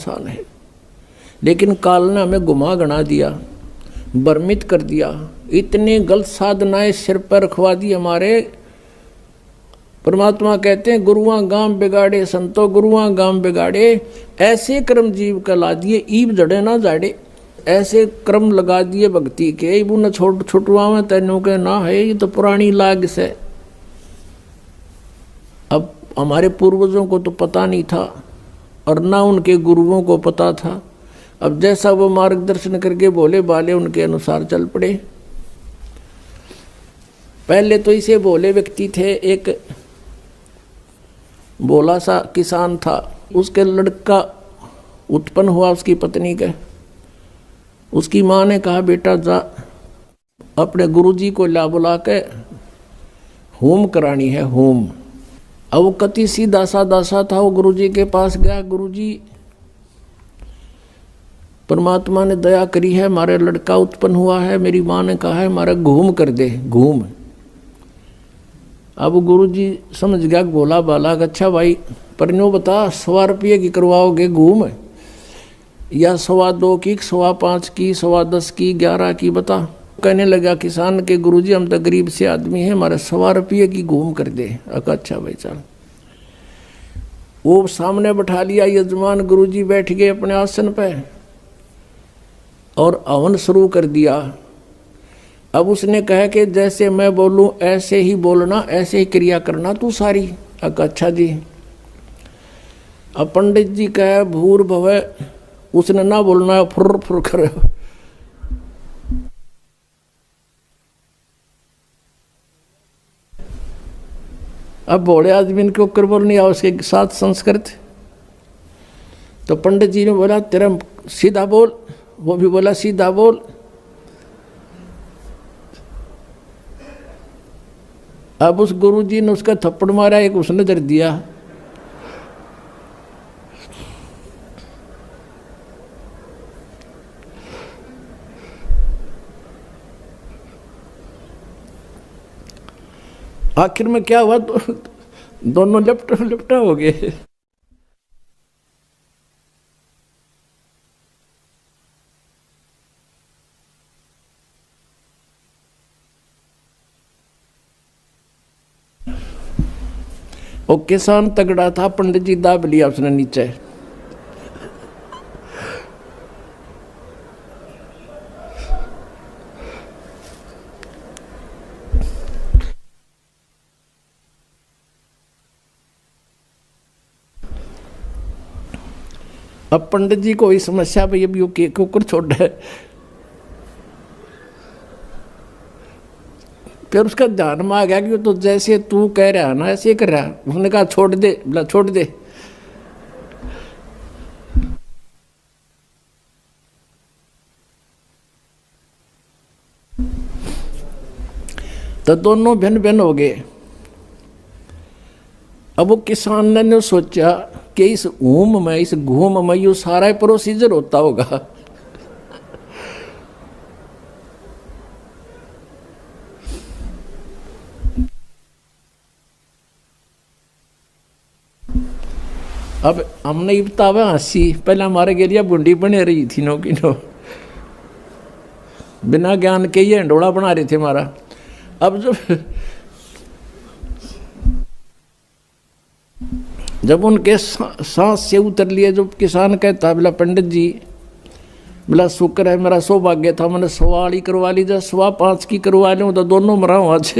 आसान है, लेकिन काल ने हमें गुमा गना दिया, भ्रमित कर दिया। इतने गलत साधनाएं सिर पर रखवा दी हमारे। परमात्मा कहते हैं गुरुआ गांव बिगाड़े संतो गुरुआ गांव बिगाड़े, ऐसे कर्म जीव का ला दिए ईब जड़े ना जाड़े। ऐसे क्रम लगा दिए भक्ति के, इबू न छोट छुटवा में तेनों के ना है, ये तो पुरानी लाग से। अब हमारे पूर्वजों को तो पता नहीं था और ना उनके गुरुओं को पता था। अब जैसा वो मार्गदर्शन करके बोले बाले उनके अनुसार चल पड़े। पहले तो इसे भोले व्यक्ति थे। एक भोला सा किसान था, उसके लड़का उत्पन्न हुआ उसकी पत्नी के। उसकी माँ ने कहा बेटा जा अपने गुरुजी को ला बुला के होम करानी है, होम। अब वो कति सीधा साधा सा था, वो गुरुजी के पास गया। गुरुजी परमात्मा ने दया करी है, हमारे लड़का उत्पन्न हुआ है, मेरी माँ ने कहा है हमारा घूम कर दे, घूम। अब गुरुजी समझ गया भोला बाला, अच्छा भाई पर नो बता 100 रुपये की करवाओगे घूम, या 2.25 की, 5.25 की, 10.25 की, 11 की, बता। कहने लगा किसान के गुरुजी हम तो गरीब से आदमी हैं, हमारे 100 रुपये की घूम कर दे। अच्छा भाई चल। वो सामने बैठा लिया यजमान, गुरुजी बैठ गए अपने आसन पे और हवन शुरू कर दिया। अब उसने कहा कि जैसे मैं बोलूं ऐसे ही बोलना, ऐसे ही क्रिया करना तू सारी। अच्छा जी। अब पंडित जी कहे भूर भवे, उसने ना बोलना है, फुर फुर करे। अब भोले आदमी के ऊपर बोलनी आ उसके साथ संस्कृत। तो पंडित जी ने बोला तेरा सीधा बोल, वो भी बोला सीधा बोल। अब उस गुरुजी ने उसका थप्पड़ मारा, एक उसने दर दिया। आखिर में क्या हुआ, तो दोनों लिपटा हो गए। वो किसान तगड़ा था, पंडित जी दाब लिया उसने नीचे। अब पंडित जी को इस समस्या पे अब के कुकर छोड़ है। फिर उसका ध्यान में आ गया कि तो जैसे तू कह रहा है ना ऐसे कर रहा है। उसने कहा छोड़ दे, बोला छोड़ दे। तो दोनों भिन्न भिन्न हो गए। अब वो किसान ने सोचा कि इस ऊम में, इस घूम में यू सारा प्रोसीजर होता होगा। अब हमने इब्तावे हंसी, पहले हमारे के लिए बुंडी बने रही थी नो की नो, बिना ज्ञान के ये हंडोड़ा बना रहे थे हमारा। अब जब उनके सांस से उतर लिए, जो किसान कहता बोला पंडित जी, बोला शुक्र है मेरा सौभाग्य था, मैंने 100 वाली करवा ली, जब 5.25 की करवा लूँ तो दोनों मरा हूँ आज।